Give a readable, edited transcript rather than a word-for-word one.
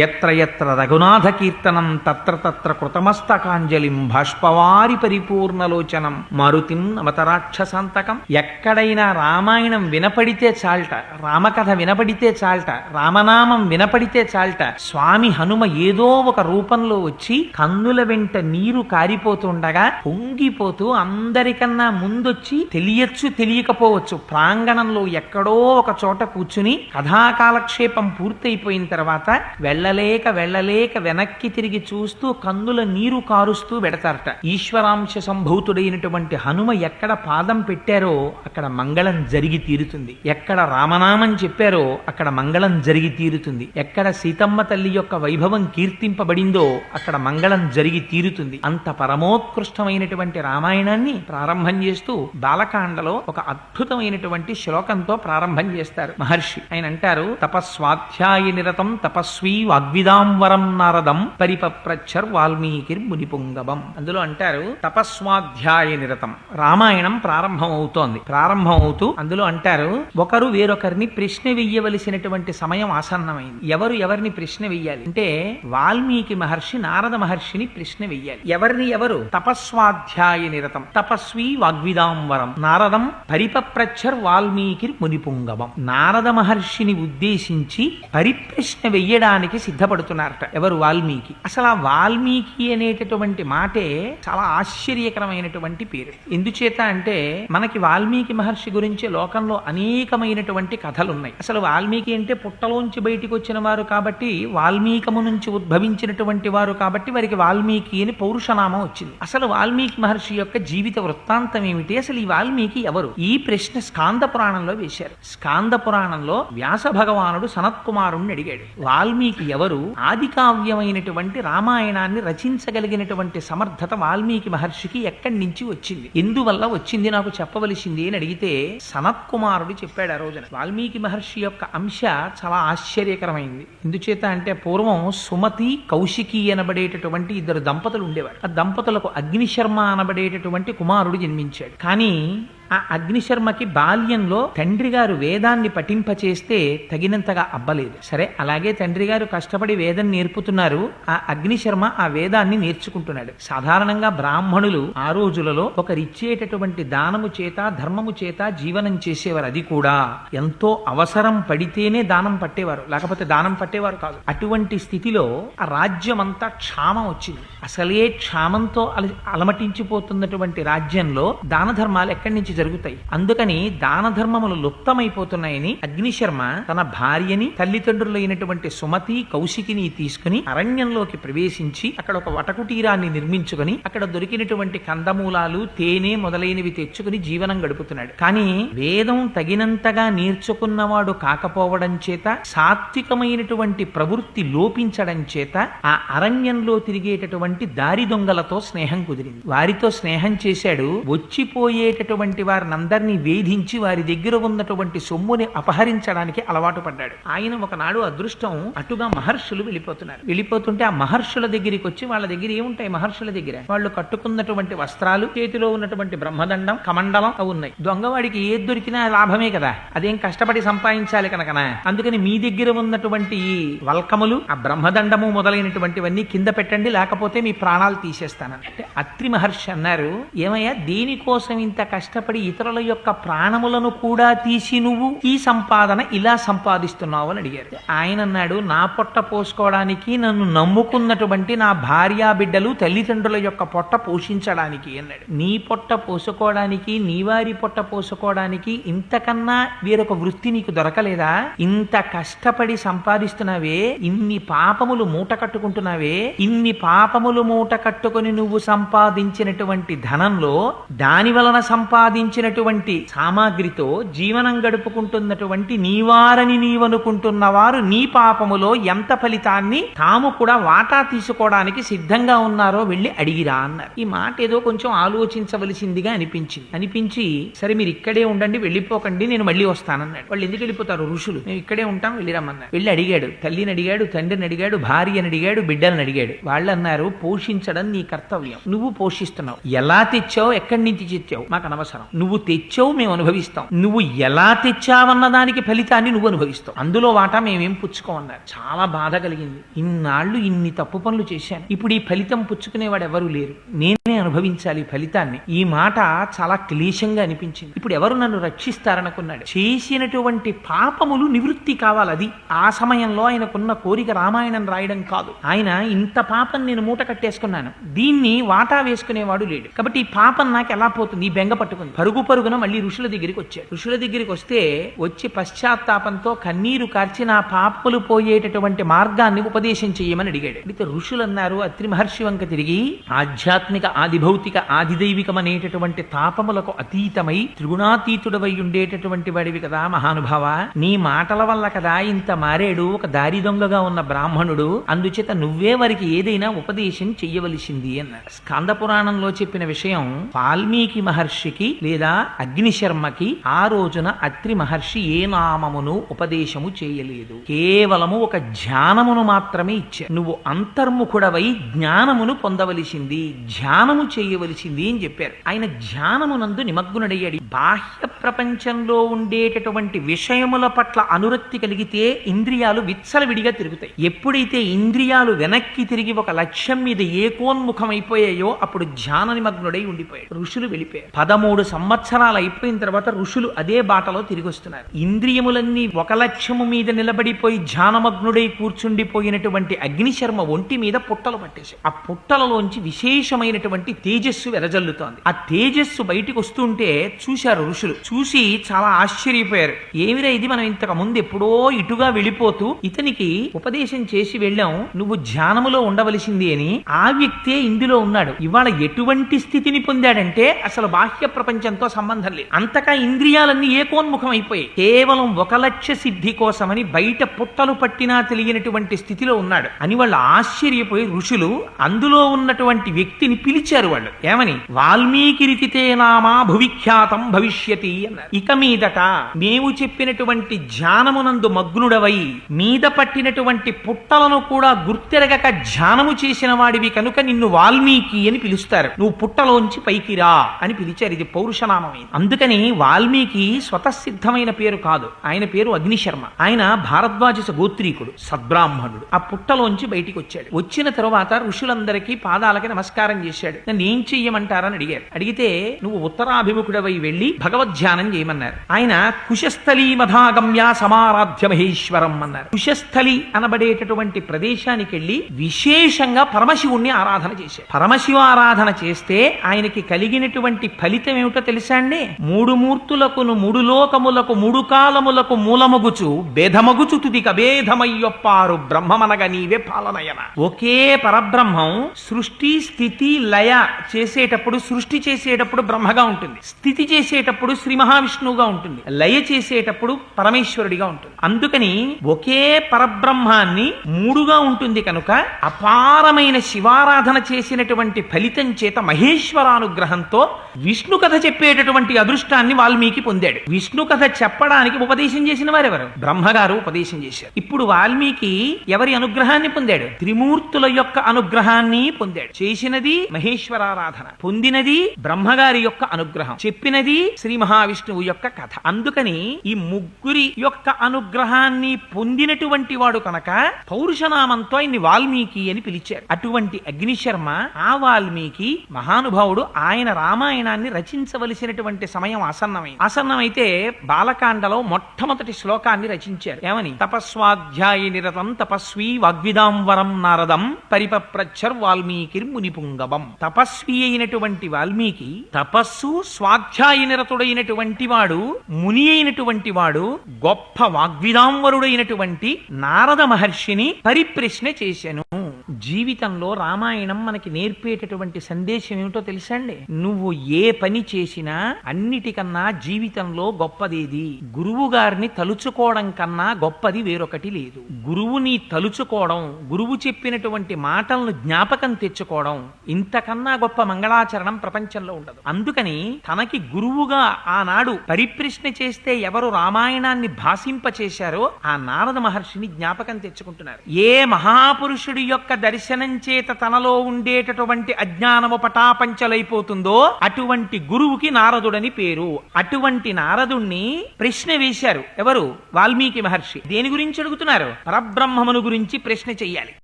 ఎత్ర ఎత్ర రఘునాథ కీర్తనం తత్ర తత్ర కృతమస్తకాంజలిం బాష్పవారి పరిపూర్ణలోచనం మారుతిం నమతరాక్షసాంతకం. ఎక్కడైనా రామాయణం వినపడితే చాల్ట, రామకథ వినపడితే చాల్ట, రామనామం వినపడితే చాల్ట, స్వామి హనుమ ఏదో ఒక రూపంలో వచ్చి కన్నుల వెంట నీరు కారిపోతుండగా పొంగిపోతూ అందరికన్నా ముందొచ్చి తెలియచ్చు తెలియకపోవచ్చు ప్రాంగణంలో ఎక్కడో ఒక చోట కూర్చుని కథాకాలక్షేపం పూర్తయిపోయిన తర్వాత వెళ్ళలేక వెనక్కి తిరిగి చూస్తూ కన్నుల నీరు కారుస్తూ వెడతారట. ఈశ్వరాంశ సంభూతుడైనటువంటి హనుమ ఎక్కడ పాదం పెట్టారో అక్కడ మంగళం జరిగి తీరుతుంది. ఎక్కడ రామనామం చెప్పారో అక్కడ మంగళం జరిగి తీరుతుంది. ఎక్కడ సీతమ్మ తల్లి యొక్క వైభవం కీర్తింపబడిందో అక్కడ మంగళం జరిగి తీరుతుంది. అంత పరమోత్కృష్టమైనటువంటి రామాయణాన్ని ప్రారంభం చేస్తూ బాలకాండలో ఒక అద్భుతమైనటువంటి శ్లోకంతో ప్రారంభం చేస్తారు మహర్షి. ఆయన అంటారు, తపస్వాధ్యాయ నిరతం తపస్వీ వాగ్విదాంవరం నారదం పరిపప్రచ్చర్ వాల్మీకిర్ మునిపుంగవం. అందులో అంటారు తపస్వాధ్యాయ నిరతం. రామాయణం ప్రారంభం అవుతూ అందులో అంటారు, ఒకరు వేరొకరిని ప్రశ్న వెయ్యవలసినటువంటి సమయం ఆసన్నమైంది. ఎవరిని ప్రశ్న వెయ్యాలి అంటే వాల్మీకి మహర్షి నారద మహర్షిని ప్రశ్న వెయ్యాలి. ఎవరు తపస్వాధ్యాయ నిరతం తపస్వీ వాగ్విదాంవరం నారదం పరిపప్రచ్చర్ వాల్మీకిర్ మునిపుంగవం. నారద మహర్షిని ఉద్దేశించి పరిప్రశ్న వెయ్యడానికి సిద్ధపడుతున్నారట ఎవరు? వాల్మీకి. అసలు ఆ వాల్మీకి అనేటటువంటి మాటే చాలా ఆశ్చర్యకరమైనటువంటి పేరు. ఎందుచేత అంటే మనకి వాల్మీకి మహర్షి గురించి లోకంలో అనేకమైనటువంటి కథలున్నాయి. అసలు వాల్మీకి అంటే పుట్టలోంచి బయటికి వచ్చిన వారు కాబట్టి, వాల్మీకము నుంచి ఉద్భవించినటువంటి వారు కాబట్టి వారికి వాల్మీకి అని పౌరుషనామం వచ్చింది. అసలు వాల్మీకి మహర్షి యొక్క జీవిత వృత్తాంతం ఏమిటి? అసలు ఈ వాల్మీకి ఎవరు? ఈ ప్రశ్న స్కాంద పురాణంలో వేశారు. స్కాంద పురాణంలో వ్యాస భగవానుడు సనత్కుమారుణ్ణి అడిగాడు, వాల్మీకి ఎవరు? ఆది కావ్యమైనటువంటి రామాయణాన్ని రచించగలిగినటువంటి సమర్థత వాల్మీకి మహర్షికి ఎక్కడి నుంచి వచ్చింది, ఎందువల్ల వచ్చింది, నాకు చెప్పవలసింది అని అడిగితే సనత్కుమారుడు చెప్పాడు ఆ రోజున. వాల్మీకి మహర్షి యొక్క అంశ చాలా ఆశ్చర్యకరమైంది. ఎందుచేత అంటే పూర్వం సుమతి కౌశికి అనబడేటటువంటి ఇద్దరు దంపతులు ఉండేవారు. ఆ దంపతులకు అగ్నిశర్మ అనబడేటటువంటి కుమారుడు జన్మించాడు. కానీ ఆ అగ్నిశర్మకి బాల్యంలో తండ్రి గారు వేదాన్ని పఠింపచేస్తే తగినంతగా అబ్బలేదు. సరే, అలాగే తండ్రి గారు కష్టపడి వేదం నేర్పుతున్నారు, ఆ అగ్నిశర్మ ఆ వేదాన్ని నేర్చుకుంటున్నాడు. సాధారణంగా బ్రాహ్మణులు ఆ రోజులలో ఒకరిచ్చేటటువంటి దానము చేత ధర్మము చేత జీవనం చేసేవారు. అది కూడా ఎంతో అవసరం పడితేనే దానం పట్టేవారు, లేకపోతే దానం పట్టేవారు కాదు. అటువంటి స్థితిలో ఆ రాజ్యం అంతా క్షామం వచ్చింది. అసలే క్షామంతో అలమటించిపోతున్నటువంటి రాజ్యంలో దాన ధర్మాలు ఎక్కడి నుంచి జరుగుతాయి? అందుకని దాన ధర్మములు లుప్తమైపోతున్నాయని అగ్నిశర్మ తన భార్యని తల్లిదండ్రులైనటువంటి సుమతి కౌశికిని తీసుకుని అరణ్యంలోకి ప్రవేశించి అక్కడ ఒక వటకుటీరాన్ని నిర్మించుకుని అక్కడ దొరికినటువంటి కందమూలాలు తేనె మొదలైనవి తెచ్చుకుని జీవనం గడుపుతున్నాడు. కానీ వేదం తగినంతగా నేర్చుకున్నవాడు కాకపోవడం చేత, సాత్వికమైనటువంటి ప్రవృత్తి లోపించడం చేత ఆ అరణ్యంలో తిరిగేటటువంటి దారి దొంగలతో స్నేహం కుదిరింది. వారితో స్నేహం చేశాడు. వచ్చిపోయేటటువంటి వారినందరినీ వేధించి వారి దగ్గర ఉన్నటువంటి సొమ్ముని అపహరించడానికి అలవాటు పడ్డాడు. ఆయన ఒకనాడు అదృష్టం అటుగా మహర్షులు వెళ్ళిపోతుంటే ఆ మహర్షుల దగ్గరికి వచ్చి, వాళ్ళ దగ్గర ఏముంటాయి మహర్షుల దగ్గర? వాళ్ళు కట్టుకున్నటువంటి వస్త్రాలు, చేతిలో ఉన్నటువంటి బ్రహ్మదండం కమండలం అవి ఉన్నాయి. దొంగవాడికి ఏది దొరికినా లాభమే కదా, అదేం కష్టపడి సంపాదించాలి కనుకనా. అందుకని మీ దగ్గర ఉన్నటువంటి ఈ వల్కములు, ఆ బ్రహ్మదండము మొదలైనటువంటివన్నీ కింద పెట్టండి, లేకపోతే మీ ప్రాణాలు తీసేస్తానని. అంటే అత్రి మహర్షి అన్నారు, ఏమయ్యా దేనికోసం ఇంత కష్టపడి ఇతరుల యొక్క ప్రాణములను కూడా తీసి నువ్వు ఈ సంపాదన ఇలా సంపాదిస్తున్నావు అని అడిగారు. ఆయన అన్నాడు, నా పొట్ట పోసుకోవడానికి, నన్ను నమ్ముకున్నటువంటి నా భార్యా బిడ్డలు తల్లిదండ్రుల యొక్క పొట్ట పోషించడానికి అన్నాడు. నీ పొట్ట పోసుకోవడానికి, నీ వారి పొట్ట పోసుకోవడానికి ఇంతకన్నా వేరొక వృత్తి నీకు దొరకలేదా? ఇంత కష్టపడి సంపాదిస్తున్నావే, ఇన్ని పాపములు మూట కట్టుకుంటున్నావే, ఇన్ని పాపములు మూట కట్టుకుని నువ్వు సంపాదించినటువంటి ధనంలో దాని వలన సంపాదించినటువంటి సామాగ్రితో జీవనం గడుపుకుంటున్నటువంటి నీవారని నీవనుకుంటున్న వారు నీ పాపములో ఎంత ఫలితాన్ని తాము కూడా వాటా తీసుకోవడానికి సిద్ధంగా ఉన్నారో వెళ్ళి అడిగిరా అన్నారు. ఈ మాట ఏదో కొంచెం ఆలోచించవలసిందిగా అనిపించి సరే మీరు ఇక్కడే ఉండండి, వెళ్ళిపోకండి, నేను మళ్ళీ వస్తానన్నాడు. వాళ్ళు ఎందుకు వెళ్ళిపోతారు? ఋషులు. మేము ఇక్కడే ఉంటాం, వెళ్ళిరమ్మన్నారు. వెళ్ళి అడిగాడు, తల్లిని అడిగాడు, తండ్రిని అడిగాడు, భార్యని అడిగాడు, బిడ్డలను అడిగాడు. వాళ్ళు అన్నారు, పోషించడం నీ కర్తవ్యం, నువ్వు పోషిస్తున్నావు, ఎలా తెచ్చావు, ఎక్కడి నుంచి తెచ్చావు మాకు అనవసరం, నువ్వు తెచ్చావు మేము అనుభవిస్తాం, నువ్వు ఎలా తెచ్చావన్న దానికి ఫలితాన్ని నువ్వు అనుభవిస్తావు, అందులో వాటా మేమేం పుచ్చుకోమన్నారు. చాలా బాధ కలిగింది. ఇన్నాళ్ళు ఇన్ని తప్పు పనులు చేశాను, ఇప్పుడు ఈ ఫలితం పుచ్చుకునేవాడు ఎవరు లేరు, నేనే అనుభవించాలి ఫలితాన్ని. ఈ మాట చాలా క్లేశంగా అనిపించింది. ఇప్పుడు ఎవరు నన్ను రక్షిస్తారనుకున్నాడు. చేసినటువంటి పాపములు నివృత్తి కావాలి. అది ఆ సమయంలో ఆయనకున్న కోరిక రామాయణం రాయడం కాదు. ఆయన ఇంత పాపం నేను మూట కట్టేసుకున్నాను, దీన్ని వాటా వేసుకునేవాడు లేడు, కాబట్టి ఈ పాపం నాకు ఎలా పోతుంది, ఈ బెంగ పట్టుకుంది. పరుగు పరుగున మళ్ళీ ఋషుల దగ్గరికి వచ్చాడు. ఋషుల దగ్గరికి వస్తే వచ్చి పశ్చాత్తాపంతో కన్నీరు కార్చి నా పాపములు పోయేటటువంటి మార్గాన్ని ఉపదేశం చేయమని అడిగాడు. అయితే ఋషులు అన్నారు, అత్రి మహర్షి వంక తిరిగి, ఆధ్యాత్మిక ఆదిభౌతిక ఆదిదైవికం అనేటటువంటి తాపములకు అతీతమై త్రిగుణాతీతుడవై ఉండేటటువంటి వాడివి కదా మహానుభావ, నీ మాటల వల్ల కదా ఇంత మారేడు ఒక దారి దొంగగా ఉన్న బ్రాహ్మణుడు, అందుచేత నువ్వే వారికి ఏదైనా ఉపదేశం చెయ్యవలసింది అన్నారు. స్కంద పురాణంలో చెప్పిన విషయం వాల్మీకి మహర్షికి లేదా అగ్నిశర్మకి ఆ రోజున అత్రి మహర్షి ఏ నామమును ఉపదేశము చేయలేదు, కేవలము ఒక ధ్యానమును మాత్రమే ఇచ్చారు. నువ్వు అంతర్ముఖుడవై జ్ఞానమును పొందవలసింది, ధ్యానము చేయవలసింది అని చెప్పారు. ఆయన ధ్యానమునందు నిమగ్నుడయ్యాడు. బాహ్య ప్రపంచంలో ఉండేటటువంటి విషయముల పట్ల అనురక్తి కలిగితే ఇంద్రియాలు విచ్చలవిడిగా తిరుగుతాయి. ఎప్పుడైతే ఇంద్రియాలు వెనక్కి తిరిగి ఒక లక్ష్యం మీద ఏకోన్ముఖమైపోయాయో అప్పుడు ధ్యాన నిమగ్నుడై ఉండిపోయాడు. ఋషులు వెళ్ళిపోయారు. 13 సంవత్సరాలు అయిపోయిన తర్వాత ఋషులు అదే బాటలో తిరిగి వస్తున్నారు. ఇంద్రియములన్నీ ఒక లక్ష్యము మీద నిలబడిపోయి ధ్యానమగ్నుడై కూర్చుండిపోయినటువంటి అగ్నిశర్మ ఒంటి మీద పుట్టలు పట్టేశాయి. ఆ పుట్టలలోంచి విశేషమైనటువంటి తేజస్సు వెదజల్లుతోంది. ఆ తేజస్సు బయటికి వస్తుంటే చూశారు ఋషులు. చూసి చాలా ఆశ్చర్యపోయారు. ఏమిరా ఇది, మనం ఇంతకు ముందు ఎప్పుడో ఇటుగా వెళ్ళిపోతూ ఇతనికి ఉపదేశం చేసి వెళ్ళాం, నువ్వు ధ్యానములో ఉండవలసింది అని. ఆ వ్యక్తే ఇందులో ఉన్నాడు. ఇవాళ ఎటువంటి స్థితిని పొందాడంటే అసలు బాహ్య ప్రపంచంతో సంబంధం లేదు, అంతగా ఇంద్రియాలన్నీ ఏకోన్ముఖం అయిపోయాయి. కేవలం ఒక లక్ష్య సిద్ధి కోసమని బయట పుట్టలు పట్టినా తెలియనటువంటి స్థితిలో ఉన్నాడు అని వాళ్ళు ఆశ్చర్యపోయి ఋషులు అందులో ఉన్నటువంటి వ్యక్తిని పిలిచారు. వాళ్ళు ఏమని, వాల్మీకి రితితే నామా భువిఖ్యాతం భవిష్యతి అన్నారు. ఇక మీదట మేము చెప్పినటువంటి ధ్యానమునందు మగ్నుడవై మీద పట్టినటువంటి పుట్టలను కూడా గుర్తెరగక ధ్యానము చేసిన వాడివి కనుక నిన్ను వాల్మీకి అని పిలుస్తారు, నువ్వు పుట్టలోంచి పైకి రా అని పిలిచారు. ఇది పౌరుషనామమే. అందుకని వాల్మీకి స్వతసిద్ధమైన పేరు కాదు, ఆయన పేరు అగ్నిశర్మ. ఆయన భారద్వాజ గోత్రీకుడు, సద్బ్రాహ్మణుడు. ఆ పుట్టలోంచి బయటికి వచ్చాడు. వచ్చిన తరువాత ఋషులందరికీ పాదాలకి నమస్కారం చేశాడు. నన్ను ఏం చెయ్యమంటారని అడిగారు. అడిగితే నువ్వు ఉత్తరాభిముఖుడవై వెళ్లి భగవద్ధ్యానం చేయమన్నారు. ఆయన కుశస్థలీ మధాగమ్య సమారాధ్య మహేశ్వరం అన్నారు. కుశస్థలి అనబడేటటువంటి ప్రదేశానికి వెళ్లి విశేషంగా పరమశివుణ్ణి ఆరాధన చేశాడు. పరమశివ ఆరాధన చేస్తే ఆయనకి కలిగినటువంటి ఫలితం ఏమిటో తెలుసా అండి? 3 మూర్తులకును 3 లోకములకు 3 కాలములకు మూలమగుచు భేదమగుచు తుదిక భేదమయ్యొప్పారు బ్రహ్మమనగా నీవే పాలనయన. ఒకే పరబ్రహ్మం సృష్టి స్థితి లయ చేసేటప్పుడు, సృష్టి చేసేటప్పుడు బ్రహ్మగా ఉంటుంది, స్థితి చేసేటప్పుడు శ్రీ మహావిష్ణువుగా ఉంటుంది, లయ చేసేటప్పుడు పరమేశ్వరుడిగా ఉంటుంది. అందుకని ఒకే పరబ్రహ్మాన్ని 3గా ఉంటుంది కనుక అపారమైన శివారాధన చేసినటువంటి ఫలితం చేత మహేశ్వరానుగ్రహంతో విష్ణు కథ చెప్పేటటువంటి అదృష్టాన్ని వాల్మీకి పొందాడు. విష్ణు కథ చెప్పడానికి ఉపదేశం చేసిన వారెవరు? బ్రహ్మగారు ఉపదేశం చేశారు. ఇప్పుడు వాల్మీకి ఎవరి అనుగ్రహాన్ని పొందాడు? త్రిమూర్తుల యొక్క అనుగ్రహాన్ని పొందాడు. చేసినది మహేశ్వరారాధన, పొందినది బ్రహ్మగారి యొక్క అనుగ్రహం, చెప్పినది శ్రీ మహావిష్ణువు యొక్క కథ. అందుకని ఈ ముగ్గురి యొక్క అనుగ్రహాన్ని పొందినటువంటి వాడు కనుక పౌరుషనామంతో ఆయన్ని వాల్మీకి అని పిలిచారు. అటువంటి అగ్నిశర్మ ఆ వాల్మీకి మహానుభావుడు. ఆయన రామాయణాన్ని రచించవలసినటువంటి సమయం ఆసన్నమైతే బాలకాండలో మొట్టమొదటి శ్లోకాన్ని రచించారు. ఏమని? తపస్వాధ్యాయ నిరతం తపస్వీ వాగ్విదాంవరం నారదం పరిపప్రచ్చర్ వాల్మీకిర్ మునిపుంగవం. తపస్వి అయినటువంటి వాల్మీకి, తపస్సు స్వాధ్యాయ నిరతుడైనటువంటి వాడు, ముని అయినటువంటి వాడు, గొప్ప వాగ్విదాంవరుడైనటువంటి నారద మహర్షిని పరిప్రశ్న చేశాను. జీవితంలో రామాయణం మనకి నేర్పేటటువంటి సందేశం ఏమిటో తెలుసా అండి? నువ్వు ఏ పని చేసినా అన్నిటికన్నా జీవితంలో గొప్పదేది? గురువు గారిని తలుచుకోవడం కన్నా గొప్పది వేరొకటి లేదు. గురువుని తలుచుకోవడం, గురువు చెప్పినటువంటి మాటలను జ్ఞాపకం తెచ్చుకోవడం, ఇంతకన్నా గొప్ప మంగళాచరణం ప్రపంచంలో ఉండదు. అందుకని తనకి గురువుగా ఆనాడు పరిప్రశ్న చేస్తే ఎవరు రామాయణాన్ని భాషింపచేశారో ఆ నారద మహర్షిని జ్ఞాపకం తెచ్చుకుంటున్నారు. ఏ మహాపురుషుడి యొక్క దర్శనం చేత తనలో ఉండేటటువంటి అజ్ఞానము పటాపంచలైపోతుందో అటువంటి గురువుకి నారదుడని పేరు. అటువంటి నారదుణ్ణి ప్రశ్న వేశారు ఎవరు? వాల్మీకి మహర్షి. దేని గురించి అడుగుతున్నారు? పరబ్రహ్మమును గురించి ప్రశ్న చెయ్యాలి.